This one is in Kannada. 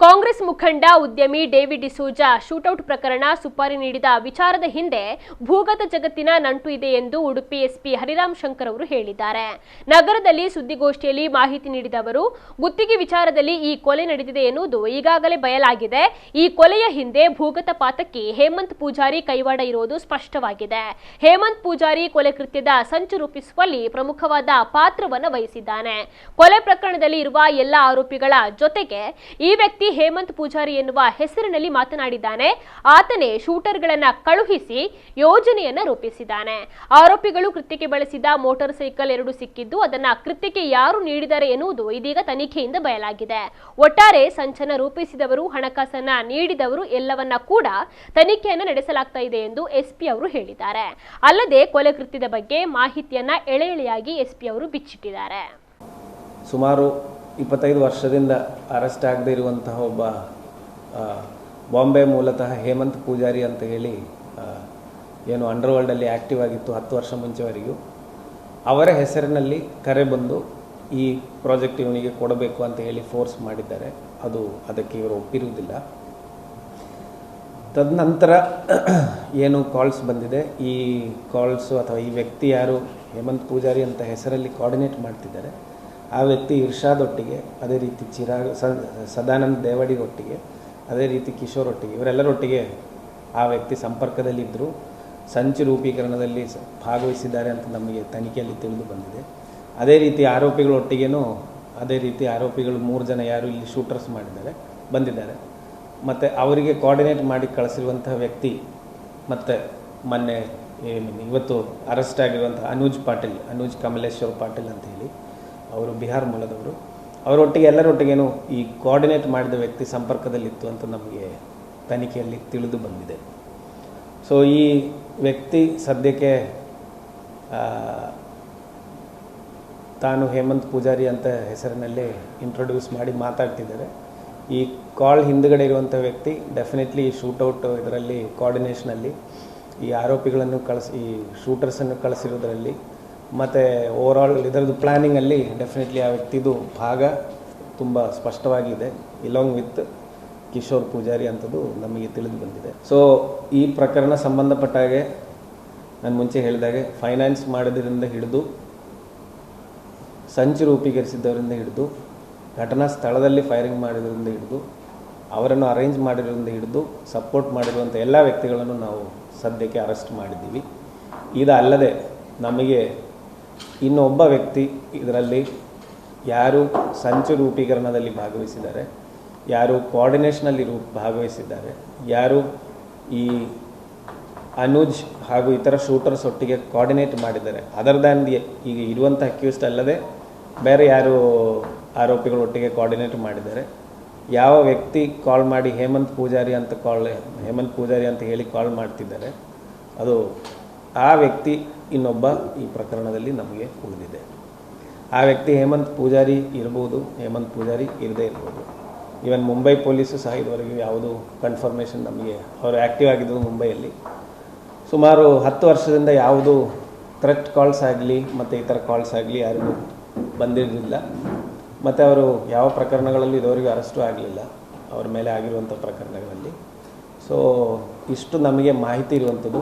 ಕಾಂಗ್ರೆಸ್ ಮುಖಂಡ ಉದ್ಯಮಿ ಡೇವಿಡ್ ಡಿಸೋಜಾ ಶೂಟೌಟ್ ಪ್ರಕರಣ ಸುಪಾರಿ ನೀಡಿದ ವಿಚಾರದ ಹಿಂದೆ ಭೂಗತ ಜಗತ್ತಿನ ನಂಟು ಇದೆ ಎಂದು ಉಡುಪಿ ಎಸ್ಪಿ ಹರಿರಾಮ್ ಶಂಕರ್ ಅವರು ಹೇಳಿದ್ದಾರೆ. ನಗರದಲ್ಲಿ ಸುದ್ದಿಗೋಷ್ಠಿಯಲ್ಲಿ ಮಾಹಿತಿ ನೀಡಿದ ಅವರು, ಗುತ್ತಿಗೆ ವಿಚಾರದಲ್ಲಿ ಈ ಕೊಲೆ ನಡೆದಿದೆ ಎನ್ನುವುದು ಈಗಾಗಲೇ ಬಯಲಾಗಿದೆ. ಈ ಕೊಲೆಯ ಹಿಂದೆ ಭೂಗತ ಪಾತಕಿ ಹೇಮಂತ್ ಪೂಜಾರಿ ಕೈವಾಡ ಇರುವುದು ಸ್ಪಷ್ಟವಾಗಿದೆ. ಹೇಮಂತ್ ಪೂಜಾರಿ ಕೊಲೆ ಕೃತ್ಯದ ಸಂಚು ರೂಪಿಸುವಲ್ಲಿ ಪ್ರಮುಖವಾದ ಪಾತ್ರವನ್ನು ವಹಿಸಿದ್ದಾನೆ. ಕೊಲೆ ಪ್ರಕರಣದಲ್ಲಿ ಇರುವ ಎಲ್ಲ ಆರೋಪಿಗಳ ಜೊತೆಗೆ ಈ ವ್ಯಕ್ತಿ ಹೇಮಂತ್ ಪೂಜಾರಿ ಎನ್ನುವ ಹೆಸರಿನಲ್ಲಿ ಮಾತನಾಡಿದ್ದಾನೆ. ಆತನೇ ಶೂಟರ್ಗಳನ್ನ ಕಳುಹಿಸಿ ಯೋಜನೆಯನ್ನ ರೂಪಿಸಿದ್ದಾನೆ. ಆರೋಪಿಗಳು ಕೃತ್ಯಕ್ಕೆ ಬಳಸಿದ ಮೋಟಾರ್ ಸೈಕಲ್ 2 ಸಿಕ್ಕಿದ್ದು ಅದನ್ನ ಕೃತ್ಯಕ್ಕೆ ಯಾರು ನೀಡಿದ್ದಾರೆ ಎನ್ನುವುದು ಇದೀಗ ತನಿಖೆಯಿಂದ ಬಯಲಾಗಿದೆ. ಒಟ್ಟಾರೆ ಸಂಚನ ರೂಪಿಸಿದವರು, ಹಣಕಾಸನ್ನ ನೀಡಿದವರು ಎಲ್ಲವನ್ನ ಕೂಡ ತನಿಖೆಯನ್ನ ನಡೆಸಲಾಗ್ತಾ ಇದೆ ಎಂದು ಎಸ್ಪಿ ಅವರು ಹೇಳಿದ್ದಾರೆ. ಅಲ್ಲದೆ ಕೊಲೆ ಕೃತ್ಯದ ಬಗ್ಗೆ ಮಾಹಿತಿಯನ್ನ ಎಳೆ ಎಳೆಯಾಗಿ ಎಸ್ಪಿ ಅವರು ಬಿಚ್ಚಿಟ್ಟಿದ್ದಾರೆ. ಸುಮಾರು 25 ವರ್ಷದಿಂದ ಅರೆಸ್ಟ್ ಆಗದೇ ಇರುವಂತಹ ಒಬ್ಬ ಬಾಂಬೆ ಮೂಲತಃ ಹೇಮಂತ್ ಪೂಜಾರಿ ಅಂತ ಹೇಳಿ ಏನು ಅಂಡರ್ವರ್ಲ್ಡಲ್ಲಿ ಆ್ಯಕ್ಟಿವ್ ಆಗಿತ್ತು 10 ವರ್ಷ ಮುಂಚೆವರೆಗೂ, ಅವರ ಹೆಸರಿನಲ್ಲಿ ಕರೆ ಬಂದು ಈ ಪ್ರಾಜೆಕ್ಟ್ ಇವನಿಗೆ ಕೊಡಬೇಕು ಅಂತ ಹೇಳಿ ಫೋರ್ಸ್ ಮಾಡಿದ್ದಾರೆ. ಅದಕ್ಕೆ ಇವರು ಒಪ್ಪಿರುವುದಿಲ್ಲ. ತದನಂತರ ಏನು ಕಾಲ್ಸ್ ಬಂದಿದೆ, ಈ ಕಾಲ್ಸು ಅಥವಾ ಈ ವ್ಯಕ್ತಿ ಯಾರು ಹೇಮಂತ್ ಪೂಜಾರಿ ಅಂತ ಹೆಸರಲ್ಲಿ ಕೋಆರ್ಡಿನೇಟ್ ಮಾಡ್ತಿದ್ದಾರೆ, ಆ ವ್ಯಕ್ತಿ ಇರ್ಷಾದ್ ಒಟ್ಟಿಗೆ, ಅದೇ ರೀತಿ ಸದಾನಂದ ದೇವಡಿ ಒಟ್ಟಿಗೆ, ಅದೇ ರೀತಿ ಕಿಶೋರ್ ಒಟ್ಟಿಗೆ, ಇವರೆಲ್ಲರೊಟ್ಟಿಗೆ ಆ ವ್ಯಕ್ತಿ ಸಂಪರ್ಕದಲ್ಲಿದ್ದರು, ಸಂಚು ರೂಪೀಕರಣದಲ್ಲಿ ಭಾಗವಹಿಸಿದ್ದಾರೆ ಅಂತ ನಮಗೆ ತನಿಖೆಯಲ್ಲಿ ತಿಳಿದು ಬಂದಿದೆ. ಅದೇ ರೀತಿ ಆರೋಪಿಗಳೊಟ್ಟಿಗೇನು ಅದೇ ರೀತಿ ಆರೋಪಿಗಳು 3 ಜನ ಯಾರು ಇಲ್ಲಿ ಶೂಟರ್ಸ್ ಬಂದಿದ್ದಾರೆ. ಮತ್ತು ಅವರಿಗೆ ಕೋಆರ್ಡಿನೇಟ್ ಮಾಡಿ ಕಳಿಸಿರುವಂತಹ ವ್ಯಕ್ತಿ ಮತ್ತು ಮೊನ್ನೆ ಇವತ್ತು ಅರೆಸ್ಟ್ ಆಗಿರುವಂಥ ಅನೂಜ್ ಕಮಲೇಶ್ವರ್ ಪಾಟೀಲ್ ಅಂತ ಹೇಳಿ, ಅವರು ಬಿಹಾರ್ ಮೂಲದವರು. ಅವರೊಟ್ಟಿಗೆ ಎಲ್ಲರೊಟ್ಟಿಗೇನು ಈ ಕೋಆರ್ಡಿನೇಟ್ ಮಾಡಿದ ವ್ಯಕ್ತಿ ಸಂಪರ್ಕದಲ್ಲಿತ್ತು ಅಂತ ನಮಗೆ ತನಿಖೆಯಲ್ಲಿ ತಿಳಿದು ಬಂದಿದೆ. ಸೊ ಈ ವ್ಯಕ್ತಿ ಸದ್ಯಕ್ಕೆ ತಾನು ಹೇಮಂತ್ ಪೂಜಾರಿ ಅಂತ ಹೆಸರಿನಲ್ಲೇ ಇಂಟ್ರೊಡ್ಯೂಸ್ ಮಾಡಿ ಮಾತಾಡ್ತಿದ್ದಾರೆ. ಈ ಕಾಲ್ ಹಿಂದುಗಡೆ ಇರುವಂಥ ವ್ಯಕ್ತಿ ಡೆಫಿನೆಟ್ಲಿ ಈ ಶೂಟೌಟ್ ಇದರಲ್ಲಿ ಕೋಆರ್ಡಿನೇಷನಲ್ಲಿ ಈ ಆರೋಪಿಗಳನ್ನು ಈ ಶೂಟರ್ಸನ್ನು ಕಳಿಸಿರೋದರಲ್ಲಿ ಮತ್ತು ಓವರಾಲ್ ಇದರದ್ದು ಪ್ಲ್ಯಾನಿಂಗಲ್ಲಿ ಡೆಫಿನೆಟ್ಲಿ ಆ ವ್ಯಕ್ತಿದು ಭಾಗ ತುಂಬ ಸ್ಪಷ್ಟವಾಗಿದೆ. ಇಲಾಂಗ್ ವಿತ್ ಕಿಶೋರ್ ಪೂಜಾರಿ ಅಂಥದ್ದು ನಮಗೆ ತಿಳಿದು ಬಂದಿದೆ. ಸೊ ಈ ಪ್ರಕರಣ ಸಂಬಂಧಪಟ್ಟ ಹಾಗೆ ನಾನು ಮುಂಚೆ ಹೇಳಿದಾಗೆ ಫೈನಾನ್ಸ್ ಮಾಡೋದ್ರಿಂದ ಹಿಡಿದು, ಸಂಚು ರೂಪೀಕರಿಸಿದ್ದವರಿಂದ ಹಿಡಿದು, ಘಟನಾ ಸ್ಥಳದಲ್ಲಿ ಫೈರಿಂಗ್ ಮಾಡಿದ್ರಿಂದ ಹಿಡಿದು, ಅವರನ್ನು ಅರೇಂಜ್ ಮಾಡಿರೋದ್ರಿಂದ ಹಿಡಿದು, ಸಪೋರ್ಟ್ ಮಾಡಿರುವಂಥ ಎಲ್ಲ ವ್ಯಕ್ತಿಗಳನ್ನು ನಾವು ಸದ್ಯಕ್ಕೆ ಅರೆಸ್ಟ್ ಮಾಡಿದ್ದೀವಿ. ಇದಲ್ಲದೆ ನಮಗೆ ಇನ್ನೊಬ್ಬ ವ್ಯಕ್ತಿ ಇದರಲ್ಲಿ ಯಾರು ಸಂಚು ರೂಪೀಕರಣದಲ್ಲಿ ಭಾಗವಹಿಸಿದ್ದಾರೆ, ಯಾರು ಕೋಆರ್ಡಿನೇಷನಲ್ಲಿ ಭಾಗವಹಿಸಿದ್ದಾರೆ, ಯಾರು ಈ ಅನೂಜ್ ಹಾಗೂ ಇತರ ಶೂಟರ್ಸ್ ಒಟ್ಟಿಗೆ ಕೋಆರ್ಡಿನೇಟ್ ಮಾಡಿದ್ದಾರೆ, ಅದರ್ ದ್ಯಾನ್ ಈಗ ಇರುವಂಥ ಅಕ್ಯೂಸ್ಡ್ ಅಲ್ಲದೆ ಬೇರೆ ಯಾರು ಆರೋಪಿಗಳೊಟ್ಟಿಗೆ ಕೋಆರ್ಡಿನೇಟ್ ಮಾಡಿದ್ದಾರೆ, ಯಾವ ವ್ಯಕ್ತಿ ಕಾಲ್ ಮಾಡಿ ಹೇಮಂತ್ ಪೂಜಾರಿ ಅಂತ ಹೇಳಿ ಕಾಲ್ ಮಾಡ್ತಿದ್ದಾರೆ, ಆ ವ್ಯಕ್ತಿ ಇನ್ನೊಬ್ಬ ಈ ಪ್ರಕರಣದಲ್ಲಿ ನಮಗೆ ಉಳಿದಿದೆ. ಆ ವ್ಯಕ್ತಿ ಹೇಮಂತ್ ಪೂಜಾರಿ ಇರ್ಬೋದು, ಹೇಮಂತ್ ಪೂಜಾರಿ ಇರದೇ ಇರ್ಬೋದು. ಈವನ್ ಮುಂಬೈ ಪೊಲೀಸು ಸಹ ಇದುವರೆಗೂ ಯಾವುದೂ ಕನ್ಫರ್ಮೇಷನ್ ನಮಗೆ, ಅವರು ಆ್ಯಕ್ಟಿವ್ ಆಗಿದ್ದು ಮುಂಬೈಯಲ್ಲಿ ಸುಮಾರು 10 ವರ್ಷದಿಂದ ಯಾವುದೂ ಥ್ರೆಟ್ ಕಾಲ್ಸ್ ಆಗಲಿ ಮತ್ತು ಈ ಥರ ಕಾಲ್ಸ್ ಆಗಲಿ ಯಾರಿಗೂ ಬಂದಿರಲಿಲ್ಲ. ಮತ್ತು ಅವರು ಯಾವ ಪ್ರಕರಣಗಳಲ್ಲಿ ಇದುವರೆಗೂ ಅರೆಸ್ಟು ಆಗಲಿಲ್ಲ ಅವ್ರ ಮೇಲೆ ಆಗಿರುವಂಥ ಪ್ರಕರಣಗಳಲ್ಲಿ. ಸೊ ಇಷ್ಟು ನಮಗೆ ಮಾಹಿತಿ ಇರುವಂಥದ್ದು.